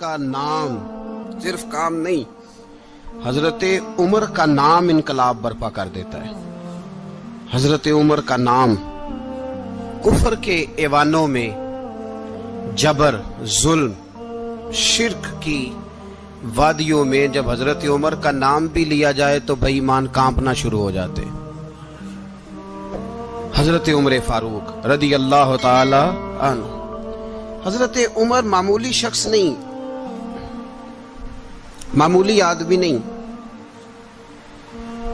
کا نام صرف کام نہیں، حضرت عمر کا نام انقلاب برپا کر دیتا ہے۔ حضرت عمر کا نام کفر کے ایوانوں میں جبر، ظلم، شرک کی وادیوں میں جب حضرت عمر کا نام بھی لیا جائے تو بے ایمان کانپنا شروع ہو جاتے۔ حضرت عمر فاروق رضی اللہ تعالی عنہ، حضرت عمر معمولی شخص نہیں، معمولی آدمی نہیں۔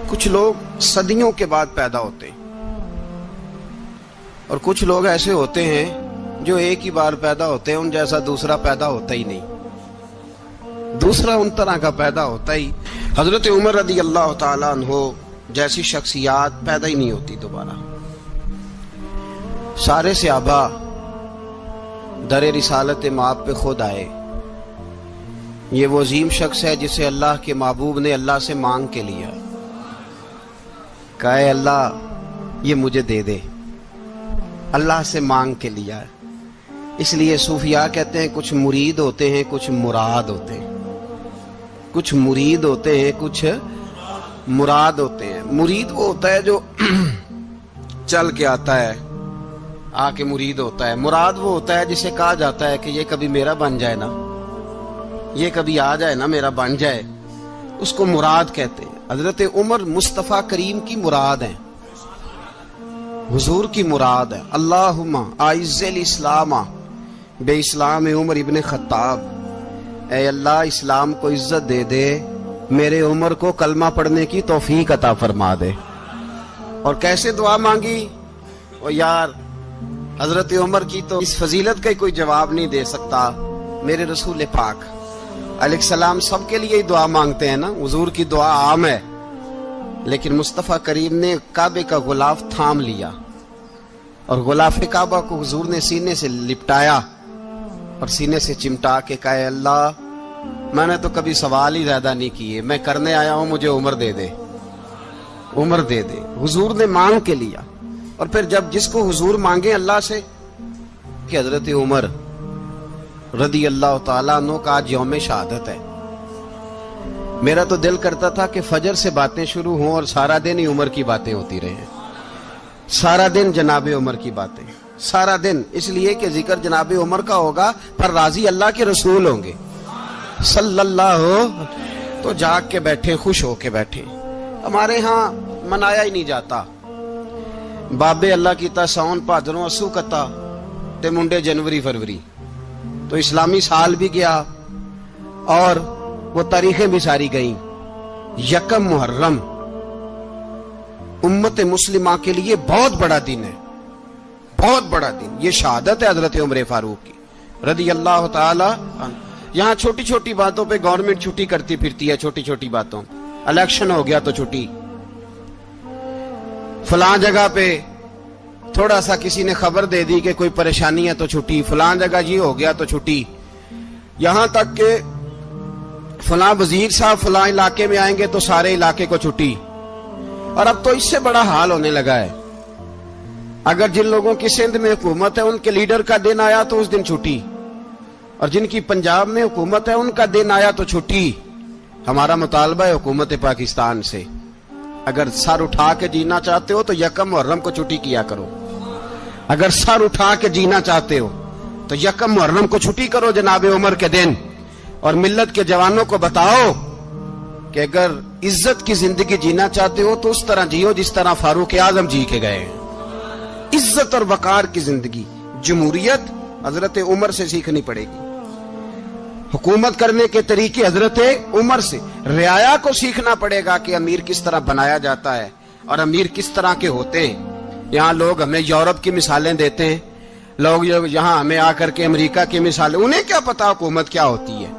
کچھ لوگ صدیوں کے بعد پیدا ہوتے ہیں اور کچھ لوگ ایسے ہوتے ہیں جو ایک ہی بار پیدا ہوتے ہیں، ان جیسا دوسرا پیدا ہوتا ہی نہیں، دوسرا ان طرح کا پیدا ہوتا ہی۔ حضرت عمر رضی اللہ تعالی عنہ جیسی شخصیات پیدا ہی نہیں ہوتی دوبارہ۔ سارے صحابہ در رسالت مآب پہ خود آئے۔ یہ وہ عظیم شخص ہے جسے اللہ کے محبوب نے اللہ سے مانگ کے لیا، کہا اے اللہ یہ مجھے دے دے، اللہ سے مانگ کے لیا۔ اس لیے صوفیاء کہتے ہیں کچھ مرید ہوتے ہیں، کچھ مراد ہوتے ہیں، کچھ مرید ہوتے ہیں، کچھ مراد ہوتے ہیں۔ مرید وہ ہوتا ہے جو چل کے آتا ہے، آ کے مرید ہوتا ہے۔ مراد وہ ہوتا ہے جسے کہا جاتا ہے کہ یہ کبھی میرا بن جائے نا، یہ کبھی آ جائے نا، میرا بن جائے، اس کو مراد کہتے ہیں۔ حضرت عمر مصطفیٰ کریم کی مراد ہیں، حضور کی مراد ہے۔ اللہم اعز الاسلام بے اسلام عمر ابن خطاب، اے اللہ اسلام کو عزت دے دے، میرے عمر کو کلمہ پڑھنے کی توفیق عطا فرما دے۔ اور کیسے دعا مانگی؟ او یار حضرت عمر کی تو اس فضیلت کا کوئی جواب نہیں دے سکتا، میرے رسول پاک علیہ السلام سب کے لیے ہی دعا مانگتے ہیں نا، حضور کی دعا عام ہے، لیکن مصطفیٰ کریم نے کعبے کا غلاف تھام لیا اور غلاف کعبہ کو حضور نے سینے سے لپٹایا اور سینے سے چمٹا کے کہا اے اللہ میں نے تو کبھی سوال ہی زیادہ نہیں کیے، میں کرنے آیا ہوں، مجھے عمر دے دے، عمر دے دے۔ حضور نے مانگ کے لیا۔ اور پھر جب جس کو حضور مانگے اللہ سے کہ حضرت عمر رضی اللہ تعالیٰ عنہ کا آج یوم شہادت ہے، میرا تو دل کرتا تھا کہ فجر سے باتیں شروع ہوں اور سارا دن ہی عمر کی باتیں ہوتی رہیں، سارا دن جناب عمر کی باتیں، سارا دن، اس لیے کہ ذکر جناب عمر کا ہوگا پر راضی اللہ کے رسول ہوں گے صلی اللہ، تو جاگ کے بیٹھے، خوش ہو کے بیٹھے۔ ہمارے ہاں منایا ہی نہیں جاتا، بابے اللہ کی تا ساون بھادروں اسو کتا تے منڈے جنوری فروری، تو اسلامی سال بھی گیا اور وہ تاریخیں بھی ساری گئیں۔ یکم محرم امت مسلمہ کے لیے بہت بڑا دن ہے، بہت بڑا دن، یہ شہادت ہے حضرت عمر فاروق کی رضی اللہ تعالی عنہ۔ یہاں چھوٹی چھوٹی باتوں پہ گورنمنٹ چھٹی کرتی پھرتی ہے، چھوٹی چھوٹی باتوں، الیکشن ہو گیا تو چھٹی، فلاں جگہ پہ تھوڑا سا کسی نے خبر دے دی کہ کوئی پریشانی ہے تو چھٹی، فلاں جگہ یہ ہو گیا تو چھٹی، یہاں تک کہ فلاں وزیر صاحب فلاں علاقے میں آئیں گے تو سارے علاقے کو چھٹی۔ اور اب تو اس سے بڑا حال ہونے لگا ہے، اگر جن لوگوں کی سندھ میں حکومت ہے ان کے لیڈر کا دن آیا تو اس دن چھٹی، اور جن کی پنجاب میں حکومت ہے ان کا دن آیا تو چھٹی۔ ہمارا مطالبہ ہے حکومت پاکستان سے، اگر سر اٹھا کے جینا چاہتے ہو تو یکم محرم کو چھٹی کیا کرو، اگر سر اٹھا کے جینا چاہتے ہو تو یکم محرم کو چھٹی کرو جناب عمر کے دن، اور ملت کے جوانوں کو بتاؤ کہ اگر عزت کی زندگی جینا چاہتے ہو تو اس طرح جیو جس طرح فاروق اعظم جی کے گئے ہیں، عزت اور وقار کی زندگی۔ جمہوریت حضرت عمر سے سیکھنی پڑے گی، حکومت کرنے کے طریقے حضرت عمر سے، رعایا کو سیکھنا پڑے گا کہ امیر کس طرح بنایا جاتا ہے اور امیر کس طرح کے ہوتے ہیں۔ یہاں لوگ ہمیں یورپ کی مثالیں دیتے ہیں، لوگ یہاں ہمیں آ کر کے امریکہ کی مثالیں، انہیں کیا پتا حکومت کیا ہوتی ہے،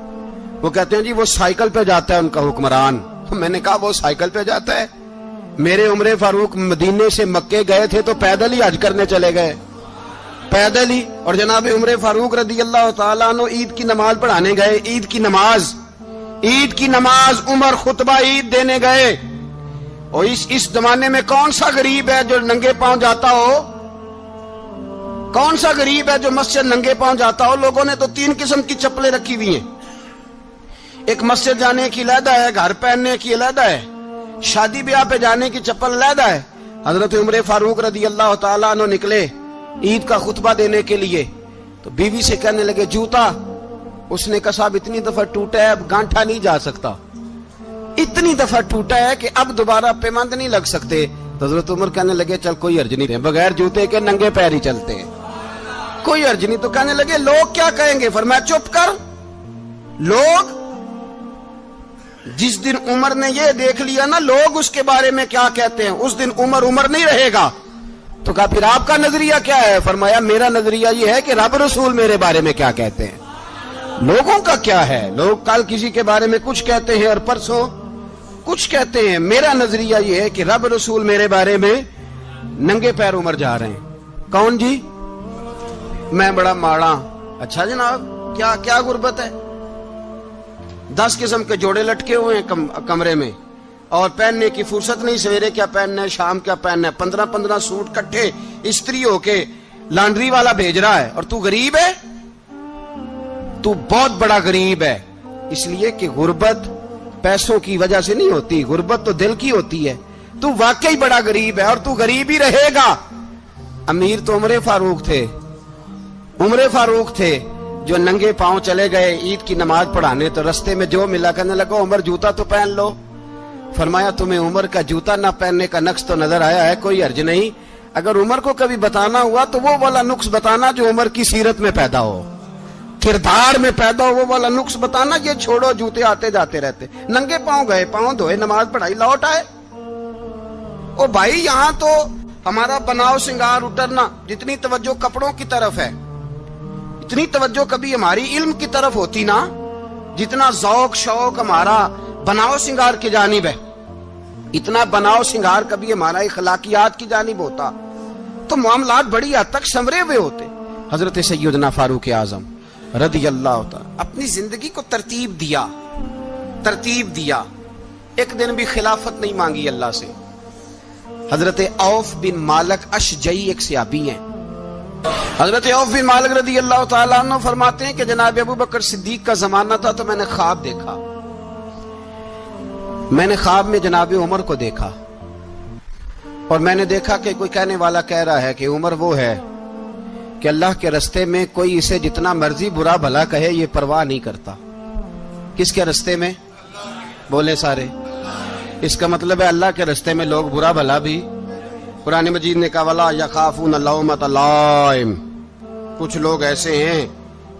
وہ کہتے ہیں جی وہ سائیکل پہ جاتا ہے ان کا حکمران۔ میں نے کہا وہ سائیکل پہ جاتا ہے؟ میرے عمر فاروق مدینے سے مکے گئے تھے تو پیدل ہی حج کرنے چلے گئے، پیدل ہی، اور جناب عمر فاروق رضی اللہ تعالیٰ عنہ عید کی نماز پڑھانے گئے، عید کی نماز عمر خطبہ عید دینے گئے۔ اور اس زمانے میں کون سا غریب ہے جو ننگے پاؤں جاتا ہو؟ کون سا غریب ہے جو مسجد ننگے پاؤں جاتا ہو؟ لوگوں نے تو 3 قسم کی چپلیں رکھی ہوئی ہیں، ایک مسجد جانے کی علیحدہ ہے، گھر پہننے کی علیحدہ ہے، شادی بیاہ پہ جانے کی چپل علیحدہ ہے۔ حضرت عمر فاروق رضی اللہ تعالیٰ عنہ نکلے عید کا خطبہ دینے کے لیے، تو بیوی سے کہنے لگے جوتا، اس نے کہا صاحب اتنی دفعہ ٹوٹا ہے اب گانٹھا نہیں جا سکتا، اتنی دفعہ ٹوٹا ہے کہ اب دوبارہ پیمند نہیں لگ سکتے۔ تو حضرت عمر کہنے لگے چل کوئی حرج نہیں، بغیر جوتے کے ننگے پیر ہی چلتے ہیں، کوئی حرج نہیں۔ تو کہنے لگے لوگ کیا کہیں گے؟ فرمایا چپ کر، لوگ جس دن عمر نے یہ دیکھ لیا نا لوگ اس کے بارے میں کیا کہتے ہیں، اس دن عمر نہیں رہے گا۔ تو کہا پھر آپ کا نظریہ کیا ہے؟ فرمایا میرا نظریہ یہ ہے کہ رب رسول میرے بارے میں کیا کہتے ہیں، لوگوں کا کیا ہے؟ لوگ کل کسی کے بارے میں کچھ کہتے ہیں اور پرسوں کچھ کہتے ہیں، میرا نظریہ یہ ہے کہ رب رسول میرے بارے میں ننگے پیر عمر جا رہے ہیں۔ کون جی؟ میں بڑا ماڑا۔ اچھا جناب، کیا غربت ہے؟ 10 قسم کے جوڑے لٹکے ہوئے ہیں کمرے میں، اور پہننے کی فرصت نہیں، سویرے کیا پہننا ہے، شام کیا پہننا ہے، 15 سوٹ کٹھے استری ہو کے لانڈری والا بھیج رہا ہے، اور تو غریب ہے، تو بہت بڑا غریب ہے۔ اس لیے کہ غربت پیسوں کی وجہ سے نہیں ہوتی، غربت تو دل کی ہوتی ہے۔ تو واقعی بڑا غریب ہے اور تو غریب ہی رہے گا۔ امیر تو عمر فاروق تھے جو ننگے پاؤں چلے گئے عید کی نماز پڑھانے، تو رستے میں جو ملا کہنے لگا عمر جوتا تو پہن لو۔ فرمایا تمہیں عمر کا جوتا نہ پہننے کا نقص تو نظر آیا ہے، کوئی حرج نہیں، اگر عمر کو کبھی بتانا ہوا تو وہ والا نقص بتانا جو عمر کی سیرت میں پیدا ہو، کردار میں پیدا ہو، وہ والا نقص بتانا، یہ چھوڑو جوتے آتے جاتے رہتے۔ ننگے پاؤں گئے، پاؤں دھوئے، نماز پڑھائی، لوٹ آئے۔ او بھائی یہاں تو ہمارا بناؤ سنگار اترنا، جتنی توجہ کپڑوں کی طرف ہے اتنی توجہ کبھی ہماری علم کی طرف ہوتی نا، جتنا ذوق شوق ہمارا بناؤ سنگار کی جانب ہے، اتنا بناؤ سنگار کبھی ہمارا اخلاقیات کی جانب ہوتا تو معاملات بڑی حد تک سنورے ہوئے ہوتے۔ حضرت سیدنا فاروق اعظم رضی اللہ تعالی اپنی زندگی کو ترتیب دیا، ایک دن بھی خلافت نہیں مانگی اللہ سے۔ حضرت عوف بن مالک اشجعی ایک صحابی ہیں، حضرت عوف بن مالک رضی اللہ تعالیٰ عنہ فرماتے ہیں کہ جناب ابو بکر صدیق کا زمانہ تھا تو میں نے خواب دیکھا، میں نے خواب میں جناب عمر کو دیکھا، اور میں نے دیکھا کہ کوئی کہنے والا کہہ رہا ہے کہ عمر وہ ہے کہ اللہ کے رستے میں کوئی اسے جتنا مرضی برا بھلا کہے یہ پرواہ نہیں کرتا۔ کس کے رستے میں؟ بولے سارے۔ اس کا مطلب ہے اللہ کے رستے میں لوگ برا بھلا بھی، قرآن مجید نے کہا وَلَا يَخَافُونَ لَوْمَةَ لَائِمٍ، کچھ لوگ ایسے ہیں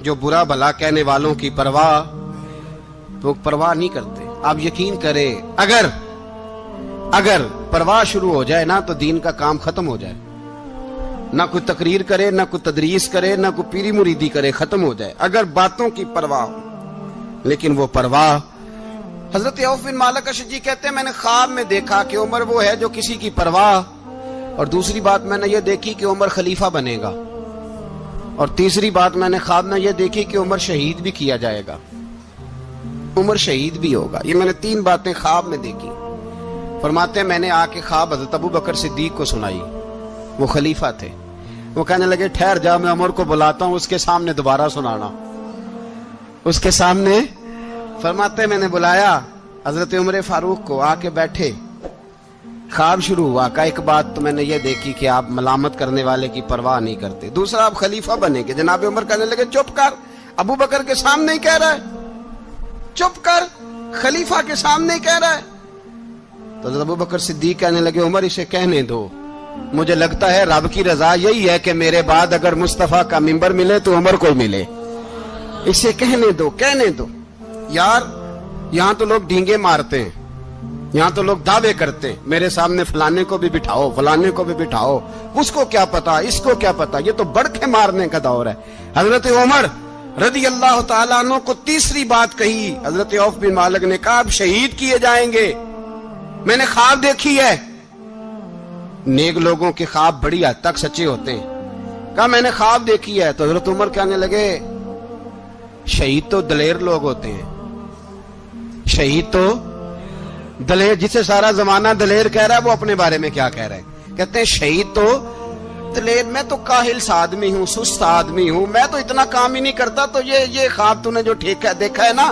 جو برا بھلا کہنے والوں کی پرواہ نہیں کرتے۔ آپ یقین کرے اگر پرواہ شروع ہو جائے نا تو دین کا کام ختم ہو جائے، نہ کوئی تقریر کرے، نہ کوئی تدریس کرے، نہ کوئی پیری مریدی کرے، ختم ہو جائے اگر باتوں کی پرواہ ہو۔ لیکن وہ پرواہ، حضرت عوف بن مالک اشجعی کہتے ہیں میں نے خواب میں دیکھا کہ عمر وہ ہے جو کسی کی پرواہ، اور دوسری بات میں نے یہ دیکھی کہ عمر خلیفہ بنے گا، اور تیسری بات میں نے خواب میں یہ دیکھی کہ عمر شہید بھی کیا جائے گا، عمر شہید بھی ہوگا۔ یہ میں نے 3 باتیں خواب میں دیکھی۔ فرماتے ہیں میں نے آ کے خواب حضرت ابو بکر صدیق کو سنائی، وہ خلیفہ تھے، وہ کہنے لگے ٹھہر جا میں عمر کو بلاتا ہوں، اس کے سامنے دوبارہ سنانا، اس کے سامنے۔ فرماتے ہیں میں نے بلایا حضرت عمر فاروق کو، آ کے بیٹھے، خواب شروع ہوا۔ کا ایک بات تو میں نے یہ دیکھی کہ آپ ملامت کرنے والے کی پرواہ نہیں کرتے، دوسرا آپ خلیفہ بنے گے۔ جناب عمر کہنے لگے چپ کر، ابو بکر کے سامنے ہی کہہ رہا ہے، چپ کر، خلیفہ کے سامنے ہی کہہ رہا ہے۔ تو حضرت ابو بکر صدیق کہنے لگے عمر اسے کہنے دو، مجھے لگتا ہے رب کی رضا یہی ہے کہ میرے بعد اگر مصطفیٰ کا منبر ملے تو عمر کو ملے، اسے کہنے دو۔ یار یہاں تو لوگ ڈینگے مارتے ہیں، یہاں تو لوگ دعوے کرتے ہیں میرے سامنے فلانے کو بھی بٹھاؤ، فلانے کو بھی بٹھاؤ، اس کو کیا پتا، اس کو کیا پتا، یہ تو بڑکے مارنے کا دور ہے۔ حضرت عمر رضی اللہ تعالیٰ عنہ کو تیسری بات کہی، حضرت عوف بن مالک نے کہا آپ شہید کیے جائیں گے، میں نے خواب دیکھی ہے۔ نیک لوگوں کے خواب بڑی حد تک سچے ہوتے ہیں، کہا میں نے خواب دیکھی ہے۔ تو حضرت عمر کہنے لگے شہید تو دلیر لوگ ہوتے ہیں، شہید تو دلیر، جسے سارا زمانہ دلیر کہہ رہا ہے وہ اپنے بارے میں کیا کہہ رہے ہیں؟ کہتے ہیں شہید تو دلیر، میں تو کاہل سا آدمی ہوں، سست آدمی ہوں، میں تو اتنا کام ہی نہیں کرتا، تو یہ خواب تو نے جو دیکھا ہے نا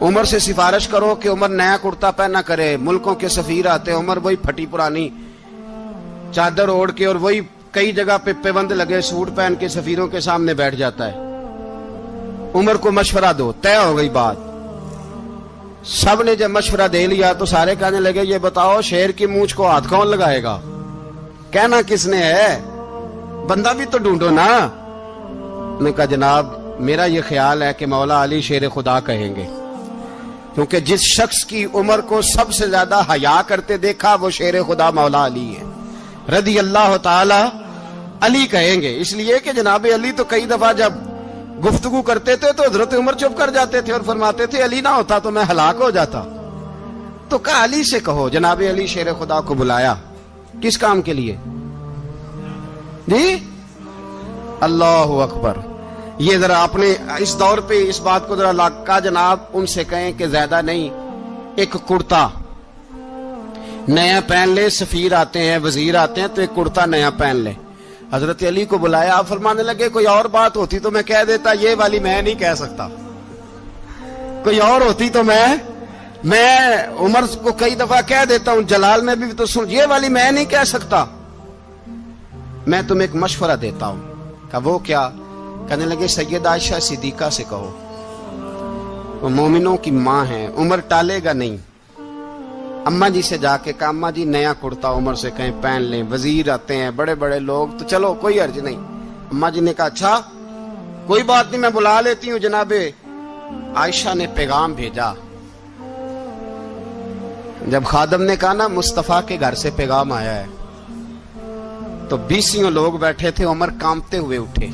عمر سے سفارش کرو کہ عمر نیا کرتا پہنا کرے. ملکوں کے سفیر آتے, عمر وہی پھٹی پرانی چادر اوڑھ کے اور وہی کئی جگہ پہ پیوند لگے سوٹ پہن کے سفیروں کے سامنے بیٹھ جاتا ہے. عمر کو مشورہ دو. طے ہو گئی بات. سب نے جب مشورہ دے لیا تو سارے کہنے لگے یہ بتاؤ شیر کی مونچھ کو ہاتھ کون لگائے گا؟ کہنا کس نے ہے؟ بندہ بھی تو ڈھونڈو نا. نے کہا جناب میرا یہ خیال ہے کہ مولا علی شیر خدا کہیں گے, کیونکہ جس شخص کی عمر کو سب سے زیادہ حیا کرتے دیکھا وہ شیر خدا مولا علی ہے رضی اللہ تعالی علی کہیں گے. اس لیے کہ جناب علی تو کئی دفعہ جب گفتگو کرتے تھے تو حضرت عمر چپ کر جاتے تھے اور فرماتے تھے علی نہ ہوتا تو میں ہلاک ہو جاتا. تو کہا علی سے کہو. جناب علی شیر خدا کو بلایا. کس کام کے لیے جی؟ اللہ اکبر. یہ ذرا آپ نے اس دور پہ اس بات کو ذرا کہا جناب ان سے کہیں کہ زیادہ نہیں, ایک کرتا نیا پہن لے. سفیر آتے ہیں, وزیر آتے ہیں تو ایک کرتا نیا پہن لے. حضرت علی کو بلایا. آپ فرمانے لگے کوئی اور بات ہوتی تو میں کہہ دیتا, یہ والی میں نہیں کہہ سکتا. کوئی اور ہوتی تو میں عمر کو کئی دفعہ کہہ دیتا ہوں, جلال میں بھی تو سن, یہ والی میں نہیں کہہ سکتا. میں تمہیں ایک مشورہ دیتا ہوں. کہا وہ کیا؟ کہنے لگے سیدہ عائشہ صدیقہ سے کہو, وہ مومنوں کی ماں ہیں, عمر ٹالے گا نہیں. اماں جی سے جا کے کہا اماں جی نیا کرتا عمر سے کہیں پہن لیں, وزیر آتے ہیں بڑے بڑے لوگ تو چلو کوئی حرج نہیں. اماں جی نے کہا اچھا کوئی بات نہیں میں بلا لیتی ہوں. جناب عائشہ نے پیغام بھیجا. جب خادم نے کہا نا مصطفیٰ کے گھر سے پیغام آیا ہے تو 20 لوگ بیٹھے تھے. عمر کانپتے ہوئے اٹھے,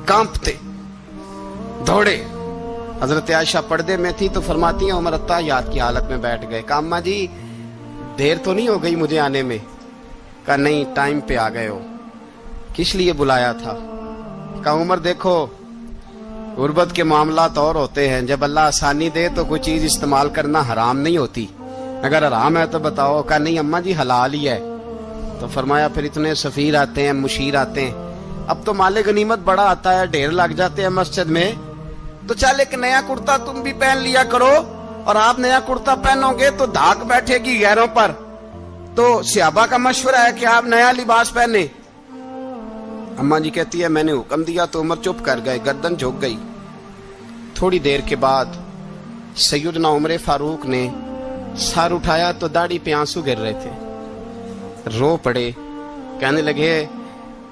کانپتے دوڑے. حضرت عائشہ پردے میں تھی تو فرماتی ہیں عمر اتحیات کی حالت میں بیٹھ گئے. کہا اماں جی دیر تو نہیں ہو گئی مجھے آنے میں؟ کہا نہیں ٹائم پہ آ گئے ہو. کس لیے بلایا تھا؟ کہا عمر دیکھو غربت کے معاملات اور ہوتے ہیں, جب اللہ آسانی دے تو کوئی چیز استعمال کرنا حرام نہیں ہوتی, اگر حرام ہے تو بتاؤ. کہا نہیں اماں جی حلال ہی ہے. تو فرمایا پھر اتنے سفیر آتے ہیں, مشیر آتے ہیں, اب تو مال غنیمت بڑا آتا ہے, ڈھیر لگ جاتے ہیں مسجد میں, تو چل ایک نیا کرتا تم بھی پہن لیا کرو. اور آپ نیا کرتا پہنو گے تو دھاک بیٹھے گی غیروں پر. تو صحابہ کا مشورہ ہے کہ آپ نیا لباس پہنے. اماں جی کہتی ہے میں نے حکم دیا تو عمر چپ کر گئے, گردن جھک گئی. تھوڑی دیر کے بعد سیدنا عمر فاروق نے سر اٹھایا تو داڑھی پہ آنسو گر رہے تھے, رو پڑے. کہنے لگے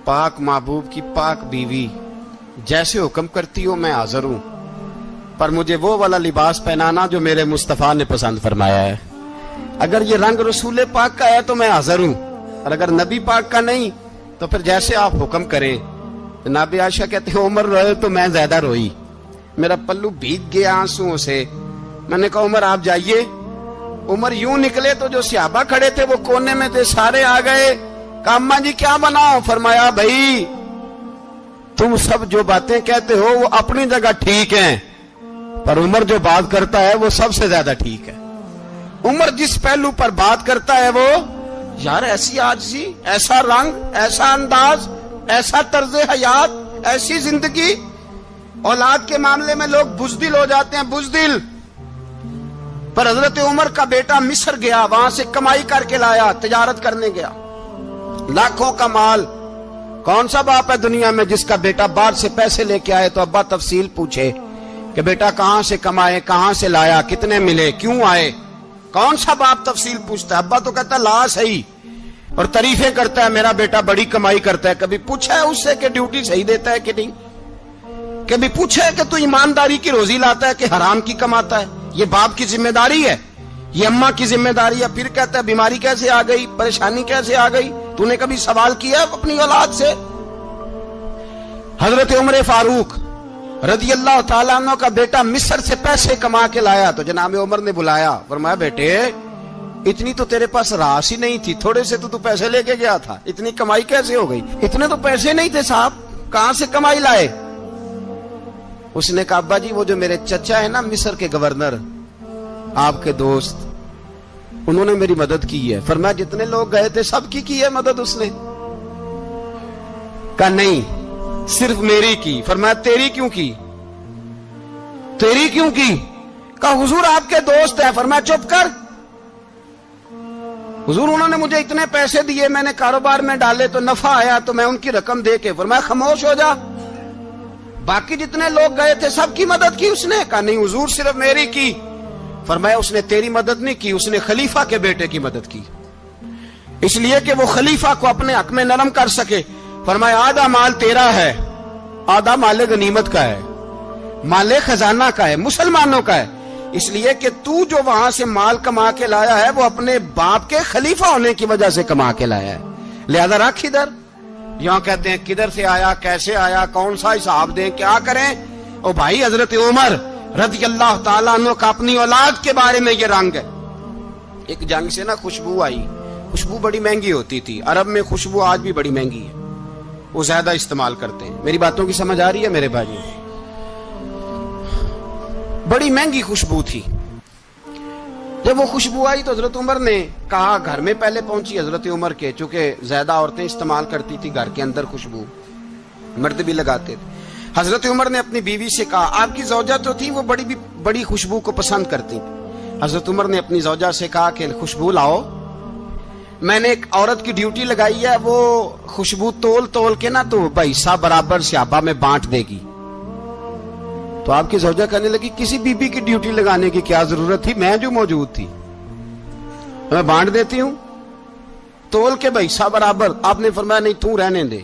پاک محبوب کی پاک بیوی جیسے حکم کرتی ہو میں حاضر ہوں, پر مجھے وہ والا لباس پہنانا جو میرے مصطفیٰ نے پسند فرمایا ہے. اگر یہ رنگ رسول پاک کا ہے تو میں حاضر ہوں, اور اگر نبی پاک کا نہیں تو پھر جیسے آپ حکم کریں. جناب عائشہ کہتے ہیں عمر روئے تو میں زیادہ روئی, میرا پلو بھیگ گیا آنسوؤں سے. میں نے کہا عمر آپ جائیے. عمر یوں نکلے تو جو صحابہ کھڑے تھے وہ کونے میں تھے, سارے آ گئے. کہا اماں جی کیا بناؤ؟ فرمایا بھائی تم سب جو باتیں کہتے ہو وہ اپنی جگہ ٹھیک ہیں, پر عمر جو بات کرتا ہے وہ سب سے زیادہ ٹھیک ہے. عمر جس پہلو پر بات کرتا ہے وہ یار ایسی عاجزی, ایسا رنگ, ایسا انداز, ایسا طرز حیات, ایسی زندگی. اولاد کے معاملے میں لوگ بزدل ہو جاتے ہیں, بزدل. پر حضرت عمر کا بیٹا مصر گیا, وہاں سے کمائی کر کے لایا, تجارت کرنے گیا, لاکھوں کا مال. کون سا باپ ہے دنیا میں جس کا بیٹا باہر سے پیسے لے کے آئے تو ابا تفصیل پوچھے کہ بیٹا کہاں سے کمائے, کہاں سے لایا, کتنے ملے, کیوں آئے؟ کون سا باپ تفصیل پوچھتا ہے؟ ابا تو کہتا ہے لا صحیح, اور تعریفیں کرتا ہے میرا بیٹا بڑی کمائی کرتا ہے. کبھی پوچھا ہے اس سے کہ ڈیوٹی صحیح دیتا ہے کہ نہیں؟ کبھی پوچھا ہے کہ تو ایمانداری کی روزی لاتا ہے کہ حرام کی کماتا ہے؟ یہ باپ کی ذمہ داری ہے, یہ اماں کی ذمہ داری ہے. پھر کہتا ہے بیماری کیسے آ گئی, پریشانی کیسے آ گئی, تو نے کبھی سوال کیا اپنی اولاد سے؟ حضرت عمر فاروق رضی اللہ تعالیٰ عنہ کا بیٹا مصر سے پیسے کما کے لایا تو جناب عمر نے بلایا, فرمایا بیٹے اتنی تو تیرے پاس راس ہی نہیں تھی, تھوڑے سے تو پیسے لے کے گیا تھا, اتنی کمائی کیسے ہو گئی؟ اتنے تو پیسے نہیں تھے صاحب, کہاں سے کمائی لائے؟ اس نے کہا ابا جی وہ جو میرے چچا ہے نا مصر کے گورنر, آپ کے دوست, انہوں نے میری مدد کی ہے. فرمایا جتنے لوگ گئے تھے سب کی ہے مدد اس نے؟ کہا نہیں صرف میری کی. فرمایا تیری کیوں کی؟ تیری کیوں کی؟ کہا حضور آپ کے دوست ہیں. فرمایا چپ کر. حضور انہوں نے مجھے اتنے پیسے دیے, میں نے کاروبار میں ڈالے تو نفع آیا تو میں ان کی رقم دے کے. فرمایا خاموش ہو جا. باقی جتنے لوگ گئے تھے سب کی مدد کی اس نے؟ کہا نہیں حضور صرف میری کی. فرمایا اس نے تیری مدد نہیں کی, اس نے خلیفہ کے بیٹے کی مدد کی, اس لیے کہ وہ خلیفہ کو اپنے حق میں نرم کر سکے. فرمایا آدھا مال تیرا ہے, آدھا مال غنیمت کا ہے, مال خزانہ کا ہے, مسلمانوں کا ہے, اس لیے کہ تو جو وہاں سے مال کما کے لایا ہے وہ اپنے باپ کے خلیفہ ہونے کی وجہ سے کما کے لایا ہے, لہذا رکھ ادھر. یہاں کہتے ہیں کدھر سے آیا, کیسے آیا, کون سا حساب دیں, کیا کریں. او بھائی حضرت عمر رضی اللہ تعالیٰ عنہ کا اپنی اولاد کے بارے میں یہ رنگ ہے. ایک جنگ سے نا خوشبو آئی, خوشبو بڑی مہنگی ہوتی تھی, عرب میں خوشبو آج بھی بڑی مہنگی ہے, وہ زیادہ استعمال کرتے ہیں. میری باتوں کی سمجھ آ رہی ہے میرے بھائی؟ بڑی مہنگی خوشبو تھی. جب وہ خوشبو آئی تو حضرت عمر نے کہا, گھر میں پہلے پہنچی حضرت عمر کے, چونکہ زیادہ عورتیں استعمال کرتی تھی گھر کے اندر خوشبو, مرد بھی لگاتے تھے. حضرت عمر نے اپنی بیوی سے کہا, آپ کی زوجہ تو تھی وہ بڑی خوشبو کو پسند کرتی تھی. حضرت عمر نے اپنی زوجہ سے کہا کہ خوشبو لاؤ, میں نے ایک عورت کی ڈیوٹی لگائی ہے, وہ خوشبو تول کے نا تو حصہ برابر صحابہ میں بانٹ دے گی. تو آپ کی زوجہ کہنے لگی کسی بی بی کی ڈیوٹی لگانے کی کیا ضرورت تھی, میں جو موجود تھی میں بانٹ دیتی ہوں تول کے حصہ برابر. آپ نے فرمایا نہیں تو رہنے دے,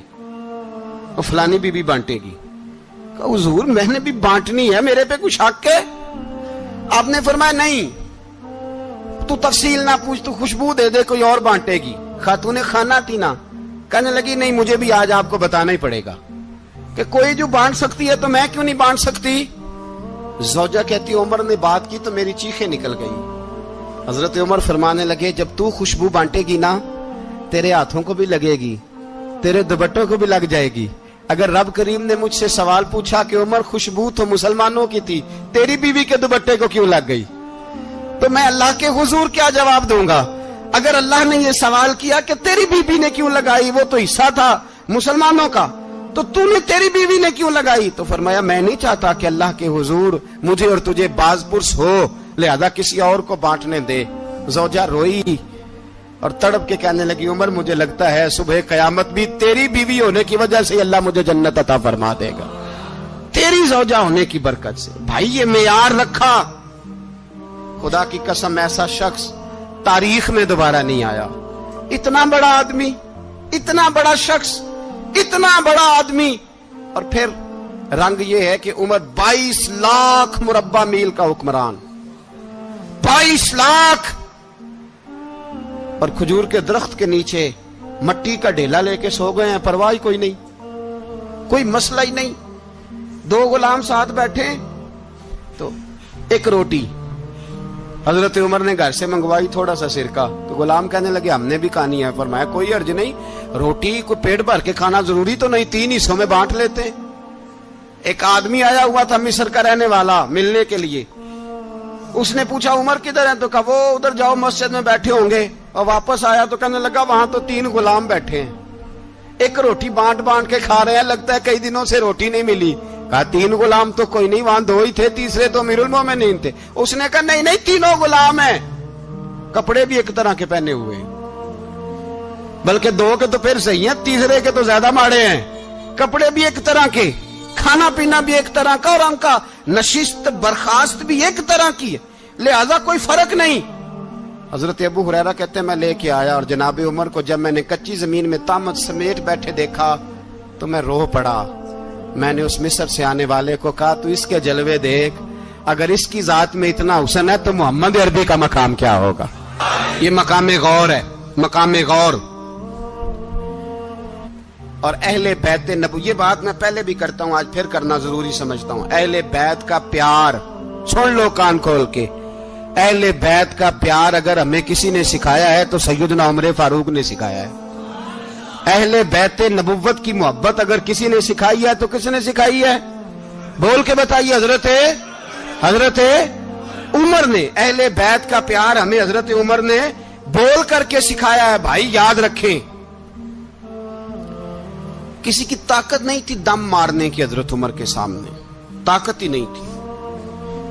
اور فلانی بی بی بانٹے گی. کہا حضور میں نے بھی بانٹنی ہے, میرے پہ کچھ حق ہے؟ آپ نے فرمایا نہیں, تو تفصیل نہ پوچھ, تو خوشبو دے دے, کوئی اور بانٹے گی. خاتون خانہ تھی نا, کہنے لگی نہیں مجھے بھی آج آپ کو بتانا ہی پڑے گا کہ کوئی جو بانٹ سکتی ہے تو میں کیوں نہیں بانٹ سکتی. زوجہ کہتی عمر نے بات کی تو میری چیخیں نکل گئی. حضرت عمر فرمانے لگے جب تو خوشبو بانٹے گی نا تیرے ہاتھوں کو بھی لگے گی, تیرے دوپٹوں کو بھی لگ جائے گی. اگر رب کریم نے مجھ سے سوال پوچھا کہ عمر خوشبو تو مسلمانوں کی تھی, تیری بیوی کے دوپٹے کو کیوں لگ گئی, تو میں اللہ کے حضور کیا جواب دوں گا؟ اگر اللہ نے یہ سوال کیا کہ تیری بیوی نے کیوں لگائی, وہ تو حصہ تھا مسلمانوں کا, تو نے تیری بیوی نے کیوں لگائی؟ تو فرمایا میں نہیں چاہتا کہ اللہ کے حضور مجھے اور تجھے باز پرس ہو, لہذا کسی اور کو بانٹنے دے. زوجہ روئی اور تڑپ کے کہنے لگی عمر مجھے لگتا ہے صبح قیامت بھی تیری بیوی ہونے کی وجہ سے اللہ مجھے جنت عطا فرما دے گا, تیری زوجہ ہونے کی برکت سے. بھائی یہ معیار رکھا, خدا کی قسم ایسا شخص تاریخ میں دوبارہ نہیں آیا. اتنا بڑا آدمی, اتنا بڑا شخص, اتنا بڑا آدمی, اور پھر رنگ یہ ہے کہ عمر 22 لاکھ مربع میل کا حکمران, 22 لاکھ, اور کھجور کے درخت کے نیچے مٹی کا ڈھیلا لے کے سو گئے ہیں, پرواہ کوئی نہیں, کوئی مسئلہ ہی نہیں. 2 غلام ساتھ بیٹھے تو ایک روٹی حضرت عمر نے گھر سے منگوائی, تھوڑا سا سرکہ, تو غلام کہنے لگے ہم نے بھی کھانی ہے. فرمایا کوئی حرج نہیں, روٹی کو پیٹ بھر کے کھانا ضروری تو نہیں, 3 حصوں میں بانٹ لیتے. ایک آدمی آیا ہوا تھا مصر کا رہنے والا ملنے کے لیے, اس نے پوچھا عمر کدھر ہیں, تو کہا وہ ادھر جاؤ مسجد میں بیٹھے ہوں گے. اور واپس آیا تو کہنے لگا وہاں تو 3 غلام بیٹھے ہیں, ایک روٹی بانٹ کے کھا رہے ہیں, لگتا ہے کئی دنوں سے روٹی نہیں ملی. کہا 3 غلام تو کوئی نہیں, وہاں 2 ہی تھے, تیسرے تو امیر المومنین تھے. اس نے کہا نہیں 3 غلام ہیں, کپڑے بھی ایک طرح کے پہنے ہوئے, بلکہ 2 کے تو پھر صحیح ہیں, تیسرے کے تو زیادہ ماڑے ہیں. کپڑے بھی ایک طرح کے, کھانا پینا بھی ایک طرح کا, اور ان کا نشست برخاست بھی ایک طرح کی ہے, لہذا کوئی فرق نہیں. حضرت ابو ہریرہ کہتے ہیں میں لے کے آیا, اور جناب عمر کو جب میں نے کچی زمین میں تامت سمیٹ بیٹھے دیکھا تو میں رو پڑا. میں نے اس مصر سے آنے والے کو کہا تو اس کے جلوے دیکھ, اگر اس کی ذات میں اتنا حسن ہے تو محمد عربی کا مقام کیا ہوگا. یہ مقام غور ہے, مقام غور. اور اہل بیت نبو, یہ بات میں پہلے بھی کرتا ہوں, آج پھر کرنا ضروری سمجھتا ہوں. اہل بیت کا پیار سن لو کان کھول کے, اہل بیت کا پیار اگر ہمیں کسی نے سکھایا ہے تو سیدنا عمر فاروق نے سکھایا ہے. اہل بیت نبوت کی محبت اگر کسی نے سکھائی ہے تو کس نے سکھائی ہے؟ بول کے بتائیے. حضرت عمر نے. اہل بیت کا پیار ہمیں حضرت عمر نے بول کر کے سکھایا ہے. بھائی یاد رکھیں, کسی کی طاقت نہیں تھی دم مارنے کی حضرت عمر کے سامنے, طاقت ہی نہیں تھی.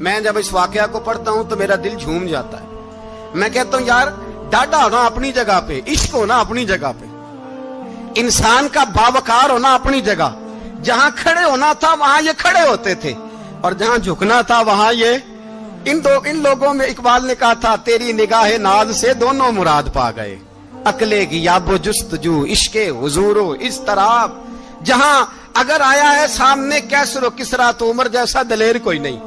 میں جب اس واقعہ کو پڑھتا ہوں تو میرا دل جھوم جاتا ہے. میں کہتا ہوں یار ڈاڈا ہونا اپنی جگہ پہ, عشق ہونا اپنی جگہ پہ, انسان کا باوقار ہونا اپنی جگہ. جہاں کھڑے ہونا تھا وہاں یہ کھڑے ہوتے تھے, اور جہاں جھکنا تھا وہاں یہ ان لوگوں میں اقبال نے کہا تھا تیری نگاہ ناز سے دونوں مراد پا گئے, عقلے کی یاب و جستجو, عشق حضور و اضطراب. جہاں اگر آیا ہے سامنے کیسر و کسرا تو عمر جیسا دلیر کوئی نہیں,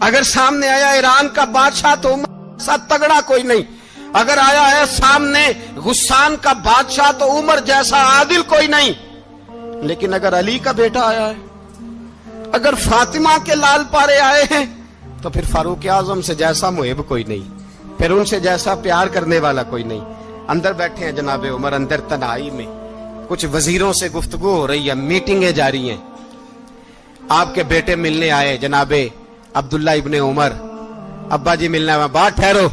اگر سامنے آیا ایران کا بادشاہ تو عمر جیسا تگڑا کوئی نہیں, اگر آیا ہے سامنے غسان کا بادشاہ تو عمر جیسا عادل کوئی نہیں. لیکن اگر علی کا بیٹا آیا ہے, اگر فاطمہ کے لال پارے آئے ہیں, تو پھر فاروق اعظم سے جیسا محب کوئی نہیں, پھر ان سے جیسا پیار کرنے والا کوئی نہیں. اندر بیٹھے ہیں جناب عمر, اندر تنہائی میں کچھ وزیروں سے گفتگو ہو رہی ہے, میٹنگیں جاری ہیں. آپ کے بیٹے ملنے آئے جناب عبداللہ ابن عمر, ابا جی ملنا ہے. بات ٹھہرو,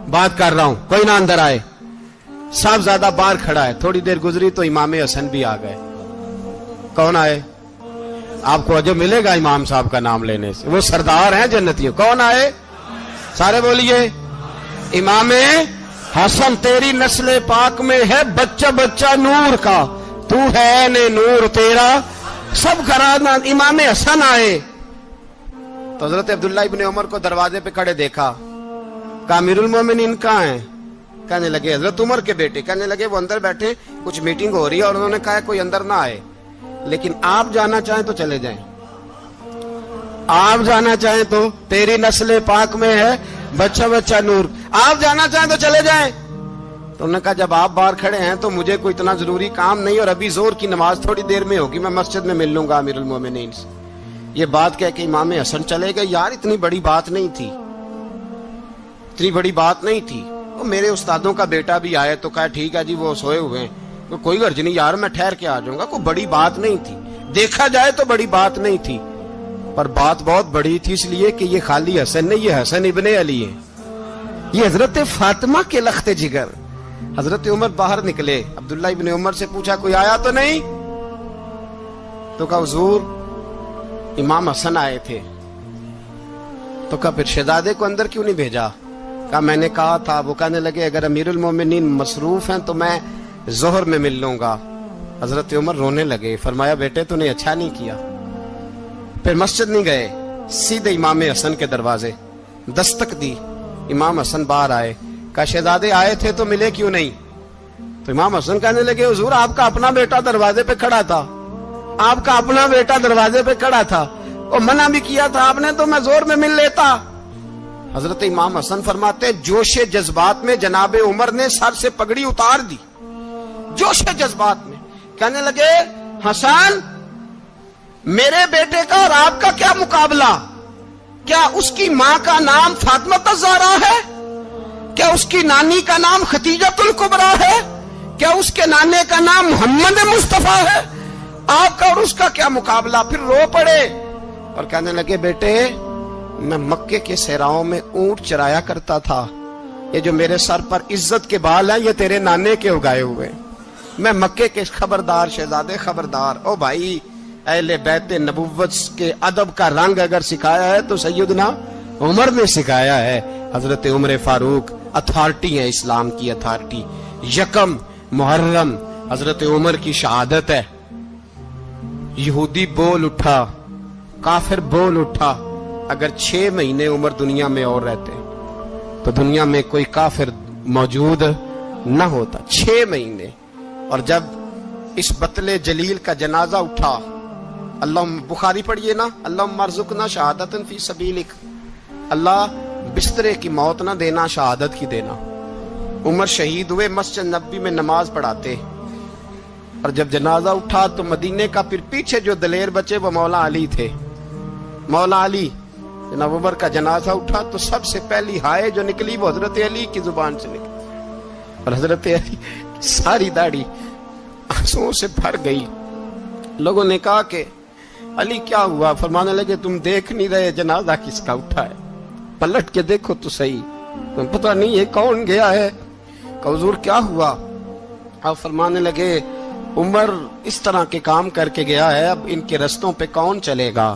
بات کر رہا ہوں, کوئی نہ اندر آئے. صاحبزادہ باہر کھڑا ہے. تھوڑی دیر گزری تو امام حسن بھی آ گئے. کون آئے؟ آپ کو جو ملے گا امام صاحب کا نام لینے سے, وہ سردار ہیں جنتیوں. کون آئے؟ سارے بولیے. امام حسن تیری نسل پاک میں ہے بچہ بچہ نور کا, تو ہے نے نور تیرا سب گھرانہ. امام حسن آئے تو حضرت عبداللہ ابن عمر کو دروازے پہ کھڑے دیکھا. کہا امیر المومنین کہاں ہیں؟ کہنے لگے حضرت عمر کے بیٹے. کہنے لگے وہ اندر بیٹھے, کچھ میٹنگ ہو رہی ہے, اور انہوں نے کہا کوئی اندر نہ آئے, لیکن آپ جانا چاہیں تو چلے جائیں. آپ جانا چاہیں تو تیری نسل پاک میں ہے بچہ بچہ نور, آپ جانا چاہیں تو چلے جائیں. تو انہوں نے کہا جب آپ باہر کھڑے ہیں تو مجھے کوئی اتنا ضروری کام نہیں, اور ابھی زور کی نماز تھوڑی دیر میں ہوگی, میں مسجد میں مل لوں گا امیر المومنین سے. یہ بات کہہ کہ امام حسن چلے گئے. یار اتنی بڑی بات نہیں تھی, اتنی بڑی بات نہیں تھی. وہ میرے استادوں کا بیٹا بھی آئے تو کہا ٹھیک ہے جی وہ سوئے ہوئے ہیں, کوئی غرض نہیں یار, میں ٹھہر کے آ جاؤں گا. کوئی بڑی بات نہیں تھی, دیکھا جائے تو بڑی بات نہیں تھی, پر بات بہت بڑی تھی اس لیے کہ یہ خالی حسن نہیں, یہ حسن ابن علی ہے, یہ حضرت فاطمہ کے لخت جگر. حضرت عمر باہر نکلے, عبداللہ ابن عمر سے پوچھا کوئی آیا تو نہیں؟ تو کہا حضور امام حسن آئے تھے. تو کہا پھر شہزادے کو اندر کیوں نہیں بھیجا؟ کہا میں نے کہا تھا. وہ کہنے لگے اگر امیر المومنین مصروف ہیں تو میں ظہر میں مل لوں گا. حضرت عمر رونے لگے, فرمایا بیٹے تو نے اچھا نہیں کیا. پھر مسجد نہیں گئے, سیدھے امام حسن کے دروازے دستک دی. امام حسن باہر آئے, کہا شہزادے آئے تھے تو ملے کیوں نہیں؟ تو امام حسن کہنے لگے حضور آپ کا اپنا بیٹا دروازے پہ کھڑا تھا, آپ کا اپنا بیٹا دروازے پہ کھڑا تھا, اور منع بھی کیا تھا آپ نے, تو میں زور میں مل لیتا. حضرت امام حسن فرماتے جوش جذبات میں جناب عمر نے سر سے پگڑی اتار دی, جوش جذبات میں. کہنے لگے حسن میرے بیٹے کا اور آپ کا کیا مقابلہ؟ کیا اس کی ماں کا نام فاطمہ الزہرا ہے؟ کیا اس کی نانی کا نام خدیجہ الکبریٰ ہے؟ کیا اس کے نانے کا نام محمد مصطفیٰ ہے؟ آپ کا اور اس کا کیا مقابلہ؟ پھر رو پڑے اور کہنے لگے بیٹے میں مکے کے صحراؤں میں اونٹ چرایا کرتا تھا, یہ جو میرے سر پر عزت کے بال ہیں یہ تیرے نانے کے اگائے ہوئے. میں مکے کے خبردار شہزادے خبردار. او بھائی اہل بیت نبوت کے ادب کا رنگ اگر سکھایا ہے تو سیدنا عمر نے سکھایا ہے. حضرت عمر فاروق اتھارٹی ہے, اسلام کی اتھارٹی. یکم محرم حضرت عمر کی شہادت ہے. یہودی بول اٹھا, کافر بول اٹھا. اگر 6 مہینے عمر دنیا میں اور رہتے تو دنیا میں کوئی کافر موجود نہ ہوتا. 6 مہینے. اور جب اس بطل جلیل کا جنازہ اٹھا, اللہ بخاری پڑھیے نا, اللہم ارزقنا شہادتا فی سبیلک, اللہ بسترے کی موت نہ دینا, شہادت کی دینا. عمر شہید ہوئے, مسجد نبوی میں نماز پڑھاتے, اور جب جنازہ اٹھا تو مدینے کا پھر پیچھے جو دلیر بچے وہ مولا علی تھے. مولا علی جناب عمر کا جنازہ اٹھا تو سب سے پہلی ہائے جو نکلی وہ حضرت علی کی زبان سے نکلی, اور حضرت علی ساری داڑھی آنسوؤں سے بھر گئی. لوگوں نے کہا کہ علی کیا ہوا؟ فرمانے لگے تم دیکھ نہیں رہے جنازہ کس کا اٹھا ہے, پلٹ کے دیکھو تو صحیح, تم پتہ نہیں یہ کون گیا ہے. کہ حضور کیا ہوا؟ آپ فرمانے لگے عمر اس طرح کے کام کر کے گیا ہے, اب ان کے رستوں پہ کون چلے گا,